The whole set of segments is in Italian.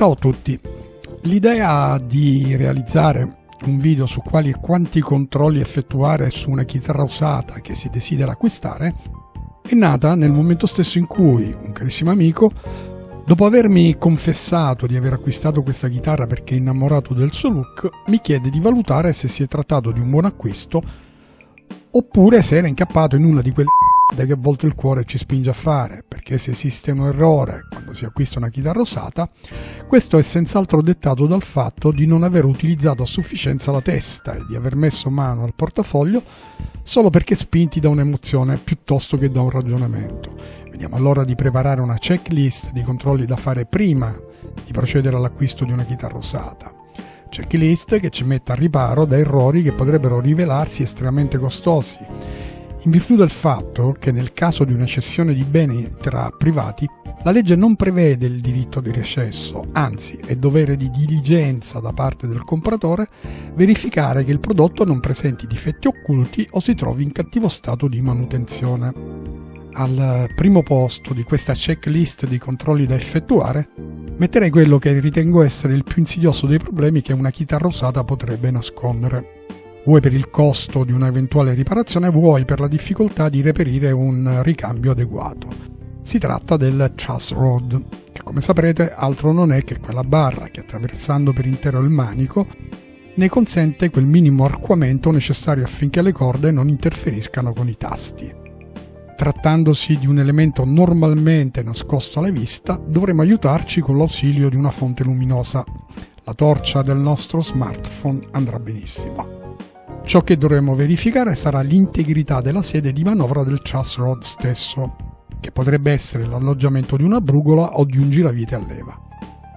Ciao a tutti. L'idea di realizzare un video su quali e quanti controlli effettuare su una chitarra usata che si desidera acquistare è nata nel momento stesso in cui un carissimo amico, dopo avermi confessato di aver acquistato questa chitarra perché è innamorato del suo look, mi chiede di valutare se si è trattato di un buon acquisto oppure se era incappato in una di quelle che a volte il cuore ci spinge a fare, perché se esiste un errore quando si acquista una chitarra usata, questo è senz'altro dettato dal fatto di non aver utilizzato a sufficienza la testa e di aver messo mano al portafoglio solo perché spinti da un'emozione piuttosto che da un ragionamento. Vediamo allora di preparare una checklist di controlli da fare prima di procedere all'acquisto di una chitarra usata. Checklist che ci metta al riparo da errori che potrebbero rivelarsi estremamente costosi, in virtù del fatto che nel caso di una cessione di beni tra privati la legge non prevede il diritto di recesso, anzi è dovere di diligenza da parte del compratore verificare che il prodotto non presenti difetti occulti o si trovi in cattivo stato di manutenzione. Al primo posto di questa checklist di controlli da effettuare metterei quello che ritengo essere il più insidioso dei problemi che una chitarra usata potrebbe nascondere. Vuoi per il costo di un'eventuale riparazione, vuoi per la difficoltà di reperire un ricambio adeguato. Si tratta del truss rod, che come saprete altro non è che quella barra che attraversando per intero il manico ne consente quel minimo arcuamento necessario affinché le corde non interferiscano con i tasti. Trattandosi di un elemento normalmente nascosto alla vista, dovremo aiutarci con l'ausilio di una fonte luminosa. La torcia del nostro smartphone andrà benissimo. Ciò che dovremo verificare sarà l'integrità della sede di manovra del truss rod stesso, che potrebbe essere l'alloggiamento di una brugola o di un giravite a leva.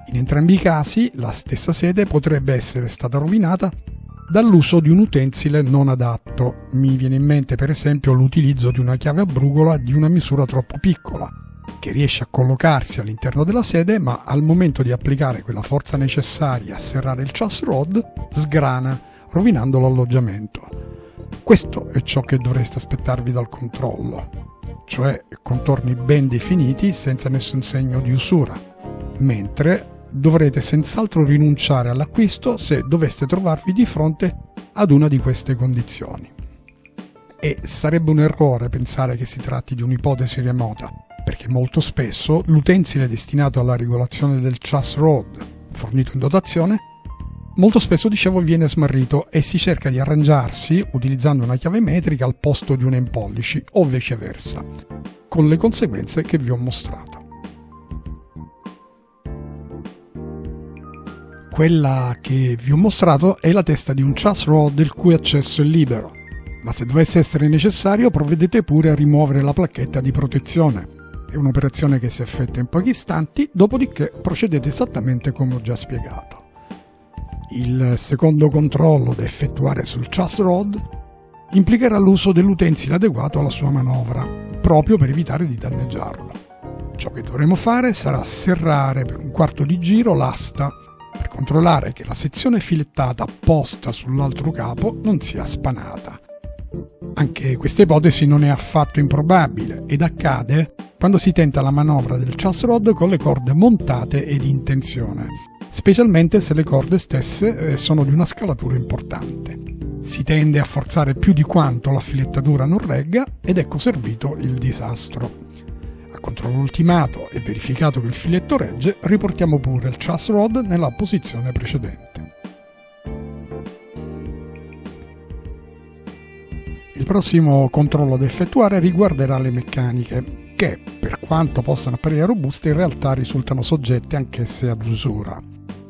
In entrambi i casi, la stessa sede potrebbe essere stata rovinata dall'uso di un utensile non adatto. Mi viene in mente per esempio l'utilizzo di una chiave a brugola di una misura troppo piccola, che riesce a collocarsi all'interno della sede, ma al momento di applicare quella forza necessaria a serrare il truss rod, sgrana, rovinando l'alloggiamento. Questo è ciò che dovreste aspettarvi dal controllo, cioè contorni ben definiti senza nessun segno di usura, mentre dovrete senz'altro rinunciare all'acquisto se doveste trovarvi di fronte ad una di queste condizioni. E sarebbe un errore pensare che si tratti di un'ipotesi remota, perché molto spesso l'utensile destinato alla regolazione del truss rod, fornito in dotazione, molto spesso, viene smarrito e si cerca di arrangiarsi utilizzando una chiave metrica al posto di una in pollici o viceversa, con le conseguenze che vi ho mostrato. Quella che vi ho mostrato è la testa di un truss rod il cui accesso è libero, ma se dovesse essere necessario provvedete pure a rimuovere la placchetta di protezione. È un'operazione che si effettua in pochi istanti, dopodiché procedete esattamente come ho già spiegato. Il secondo controllo da effettuare sul truss rod implicherà l'uso dell'utensile adeguato alla sua manovra, proprio per evitare di danneggiarlo. Ciò che dovremo fare sarà serrare per un quarto di giro l'asta per controllare che la sezione filettata posta sull'altro capo non sia spanata. Anche questa ipotesi non è affatto improbabile ed accade quando si tenta la manovra del truss rod con le corde montate ed in tensione, specialmente se le corde stesse sono di una scalatura importante. Si tende a forzare più di quanto la filettatura non regga ed ecco servito il disastro. A controllo ultimato e verificato che il filetto regge, riportiamo pure il truss rod nella posizione precedente. Il prossimo controllo da effettuare riguarderà le meccaniche, che, per quanto possano apparire robuste, in realtà risultano soggette anch'esse ad usura.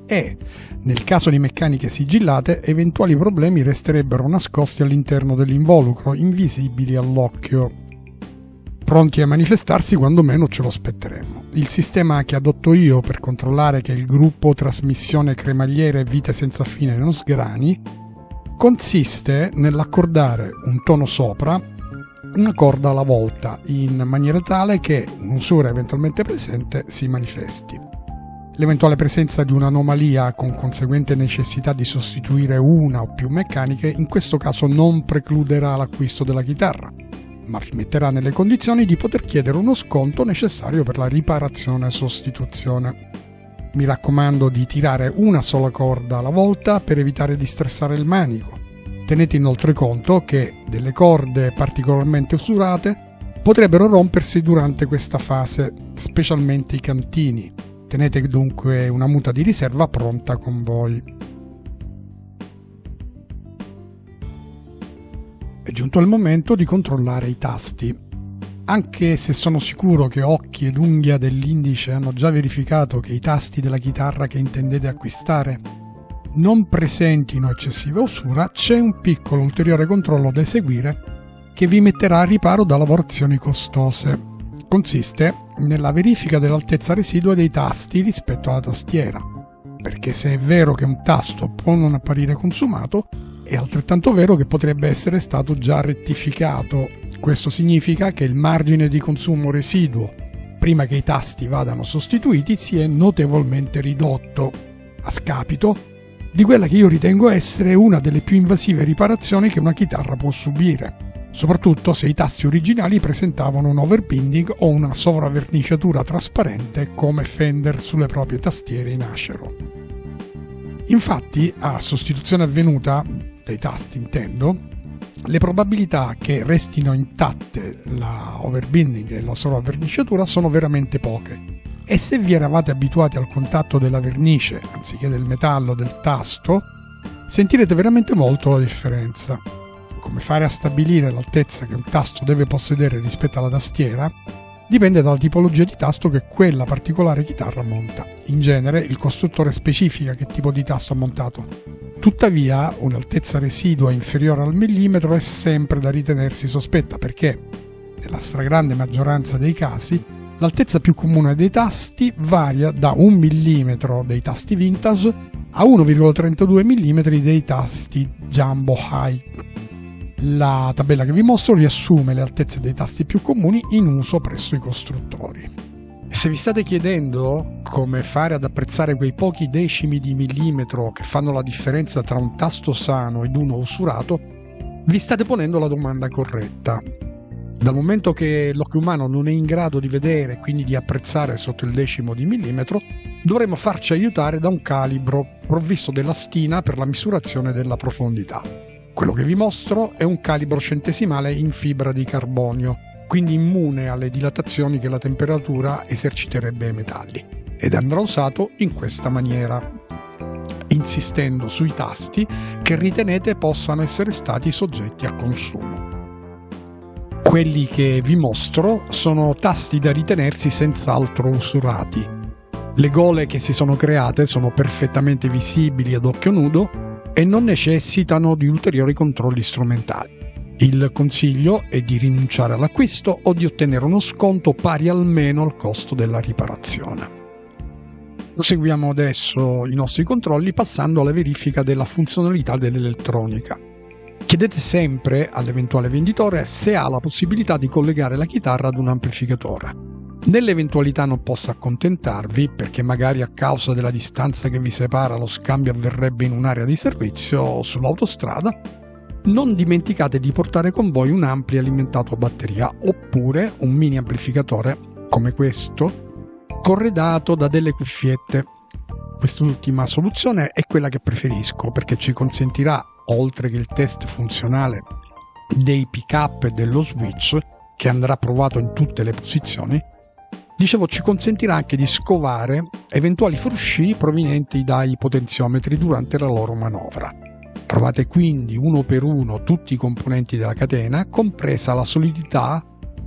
E, nel caso di meccaniche sigillate, eventuali problemi resterebbero nascosti all'interno dell'involucro, invisibili all'occhio, pronti a manifestarsi quando meno ce lo aspetteremmo. Il sistema che adotto io per controllare che il gruppo trasmissione cremagliere e vite senza fine non sgrani consiste nell'accordare un tono sopra una corda alla volta, in maniera tale che un'usura eventualmente presente si manifesti. L'eventuale presenza di un'anomalia con conseguente necessità di sostituire una o più meccaniche in questo caso non precluderà l'acquisto della chitarra, ma vi metterà nelle condizioni di poter chiedere uno sconto necessario per la riparazione e sostituzione. Mi raccomando di tirare una sola corda alla volta per evitare di stressare il manico. Tenete inoltre conto che delle corde particolarmente usurate potrebbero rompersi durante questa fase, specialmente i cantini. Tenete dunque una muta di riserva pronta con voi. È giunto il momento di controllare i tasti. Anche se sono sicuro che occhi ed unghia dell'indice hanno già verificato che i tasti della chitarra che intendete acquistare non presentino eccessiva usura, c'è un piccolo ulteriore controllo da eseguire che vi metterà a riparo da lavorazioni costose. Consiste nella verifica dell'altezza residua dei tasti rispetto alla tastiera, perché se è vero che un tasto può non apparire consumato, è altrettanto vero che potrebbe essere stato già rettificato. Questo significa che il margine di consumo residuo, prima che i tasti vadano sostituiti, si è notevolmente ridotto, a scapito di quella che io ritengo essere una delle più invasive riparazioni che una chitarra può subire, soprattutto se i tasti originali presentavano un overbinding o una sovraverniciatura trasparente come Fender sulle proprie tastiere in acero. Infatti, a sostituzione avvenuta dei tasti, intendo, le probabilità che restino intatte la overbinding e la sovraverniciatura sono veramente poche, e se vi eravate abituati al contatto della vernice anziché del metallo del tasto, sentirete veramente molto la differenza. Come fare a stabilire l'altezza che un tasto deve possedere rispetto alla tastiera dipende dalla tipologia di tasto che quella particolare chitarra monta. In genere il costruttore specifica che tipo di tasto ha montato. Tuttavia, un'altezza residua inferiore al millimetro è sempre da ritenersi sospetta perché, nella stragrande maggioranza dei casi, l'altezza più comune dei tasti varia da 1 mm dei tasti vintage a 1,32 mm dei tasti Jumbo High. La tabella che vi mostro riassume le altezze dei tasti più comuni in uso presso i costruttori. Se vi state chiedendo come fare ad apprezzare quei pochi decimi di millimetro che fanno la differenza tra un tasto sano ed uno usurato, vi state ponendo la domanda corretta. Dal momento che l'occhio umano non è in grado di vedere e quindi di apprezzare sotto il decimo di millimetro, dovremo farci aiutare da un calibro provvisto della stina per la misurazione della profondità. Quello che vi mostro è un calibro centesimale in fibra di carbonio, quindi immune alle dilatazioni che la temperatura eserciterebbe ai metalli, ed andrà usato in questa maniera, insistendo sui tasti che ritenete possano essere stati soggetti a consumo. Quelli che vi mostro sono tasti da ritenersi senz'altro usurati. Le gole che si sono create sono perfettamente visibili ad occhio nudo e non necessitano di ulteriori controlli strumentali. Il consiglio è di rinunciare all'acquisto o di ottenere uno sconto pari almeno al costo della riparazione. Proseguiamo adesso i nostri controlli passando alla verifica della funzionalità dell'elettronica. Chiedete sempre all'eventuale venditore se ha la possibilità di collegare la chitarra ad un amplificatore. Nell'eventualità non possa accontentarvi, perché magari a causa della distanza che vi separa lo scambio avverrebbe in un'area di servizio o sull'autostrada, non dimenticate di portare con voi un ampli alimentato a batteria oppure un mini amplificatore come questo corredato da delle cuffiette. Quest'ultima soluzione è quella che preferisco perché ci consentirà, oltre che il test funzionale dei pick-up e dello switch che andrà provato in tutte le posizioni, ci consentirà anche di scovare eventuali frusci provenienti dai potenziometri durante la loro manovra. Provate quindi uno per uno tutti i componenti della catena, compresa la solidità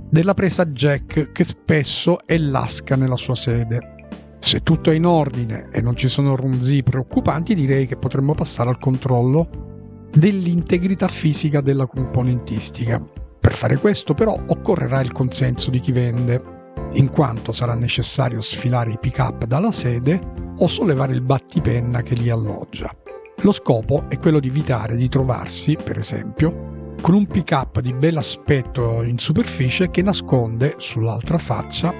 della presa jack che spesso è lasca nella sua sede. Se tutto è in ordine e non ci sono ronzii preoccupanti, direi che potremmo passare al controllo dell'integrità fisica della componentistica. Per fare questo però occorrerà il consenso di chi vende, in quanto sarà necessario sfilare i pick-up dalla sede o sollevare il battipenna che li alloggia. Lo scopo è quello di evitare di trovarsi, per esempio, con un pick-up di bell'aspetto in superficie che nasconde sull'altra faccia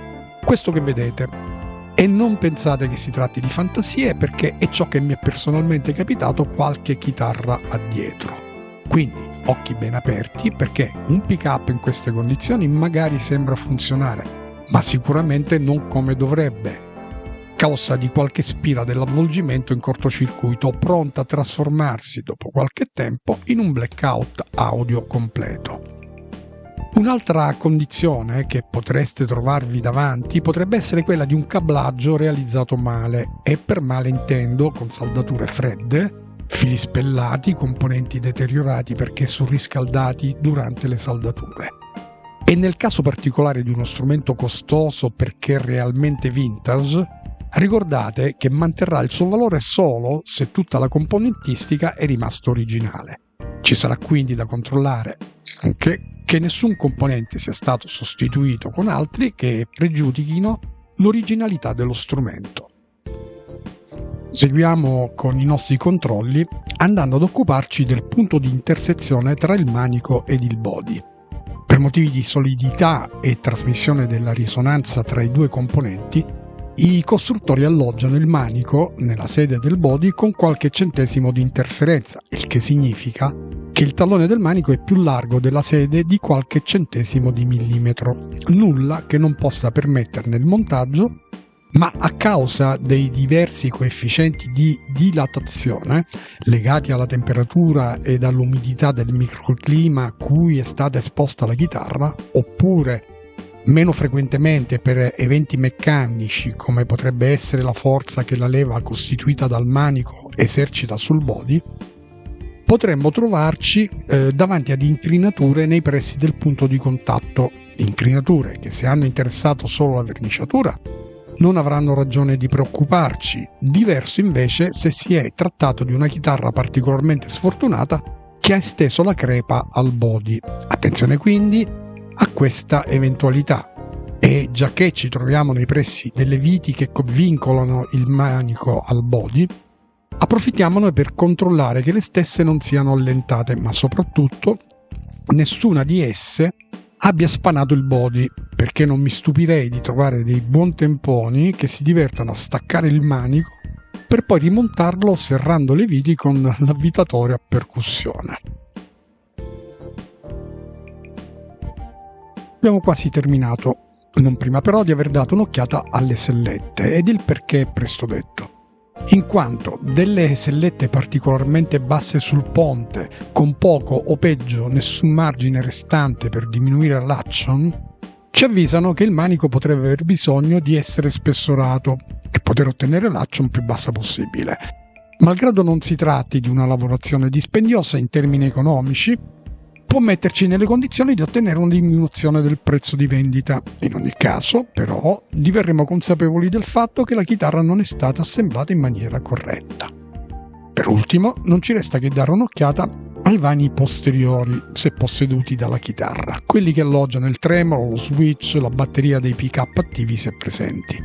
questo che vedete. E non pensate che si tratti di fantasie, perché è ciò che mi è personalmente capitato qualche chitarra addietro. Quindi occhi ben aperti, perché un pick-up in queste condizioni magari sembra funzionare, ma sicuramente non come dovrebbe. causa di qualche spira dell'avvolgimento in cortocircuito, pronta a trasformarsi dopo qualche tempo in un blackout audio completo. Un'altra condizione che potreste trovarvi davanti potrebbe essere quella di un cablaggio realizzato male, e per male intendo con saldature fredde, fili spellati, componenti deteriorati perché surriscaldati durante le saldature. E nel caso particolare di uno strumento costoso perché realmente vintage, ricordate che manterrà il suo valore solo se tutta la componentistica è rimasta originale. Ci sarà quindi da controllare anche che nessun componente sia stato sostituito con altri che pregiudichino l'originalità dello strumento. Seguiamo con i nostri controlli andando ad occuparci del punto di intersezione tra il manico ed il body. Per motivi di solidità e trasmissione della risonanza tra i due componenti, i costruttori alloggiano il manico nella sede del body con qualche centesimo di interferenza, il che significa che il tallone del manico è più largo della sede di qualche centesimo di millimetro, nulla che non possa permetterne il montaggio, ma a causa dei diversi coefficienti di dilatazione legati alla temperatura ed all'umidità del microclima a cui è stata esposta la chitarra, oppure meno frequentemente per eventi meccanici come potrebbe essere la forza che la leva costituita dal manico esercita sul body, potremmo trovarci davanti ad incrinature nei pressi del punto di contatto, incrinature che, se hanno interessato solo la verniciatura, non avranno ragione di preoccuparci, diverso invece se si è trattato di una chitarra particolarmente sfortunata che ha esteso la crepa al body. Attenzione quindi a questa eventualità, e già che ci troviamo nei pressi delle viti che vincolano il manico al body, approfittiamone per controllare che le stesse non siano allentate, ma soprattutto nessuna di esse abbia spanato il body, perché non mi stupirei di trovare dei buontemponi che si divertono a staccare il manico per poi rimontarlo serrando le viti con l'avvitatore a percussione. Abbiamo quasi terminato, non prima però di aver dato un'occhiata alle sellette, ed il perché è presto detto. In quanto delle sellette particolarmente basse sul ponte, con poco o peggio nessun margine restante per diminuire l'action, ci avvisano che il manico potrebbe aver bisogno di essere spessorato e poter ottenere l'action più bassa possibile. Malgrado non si tratti di una lavorazione dispendiosa in termini economici, può metterci nelle condizioni di ottenere una diminuzione del prezzo di vendita. In ogni caso, però, diverremo consapevoli del fatto che la chitarra non è stata assemblata in maniera corretta. Per ultimo, non ci resta che dare un'occhiata ai vani posteriori, se posseduti dalla chitarra, quelli che alloggiano il tremolo, lo switch, la batteria dei pick-up attivi se presenti,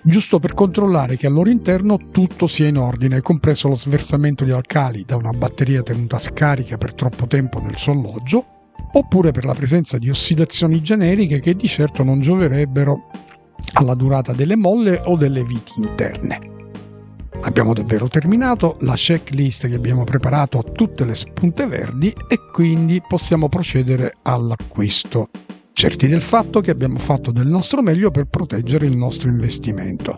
giusto per controllare che al loro interno tutto sia in ordine, compreso lo sversamento di alcali da una batteria tenuta scarica per troppo tempo nel suo alloggio, oppure per la presenza di ossidazioni generiche che di certo non gioverebbero alla durata delle molle o delle viti interne. Abbiamo davvero terminato la checklist che abbiamo preparato a tutte le spunte verdi e quindi possiamo procedere all'acquisto, certi del fatto che abbiamo fatto del nostro meglio per proteggere il nostro investimento.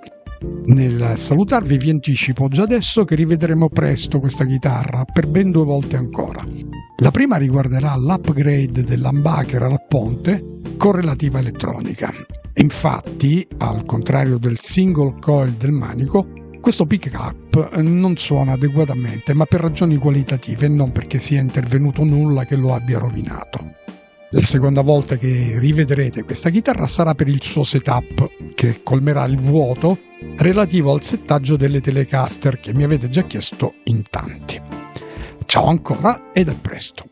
Nel salutarvi vi anticipo già adesso che rivedremo presto questa chitarra per ben 2 volte ancora. La prima riguarderà l'upgrade dell'humbucker al ponte con relativa elettronica. Infatti, al contrario del single coil del manico, questo pick-up non suona adeguatamente, ma per ragioni qualitative e non perché sia intervenuto nulla che lo abbia rovinato. La seconda volta che rivedrete questa chitarra sarà per il suo setup, che colmerà il vuoto relativo al settaggio delle Telecaster che mi avete già chiesto in tanti. Ciao ancora ed a presto!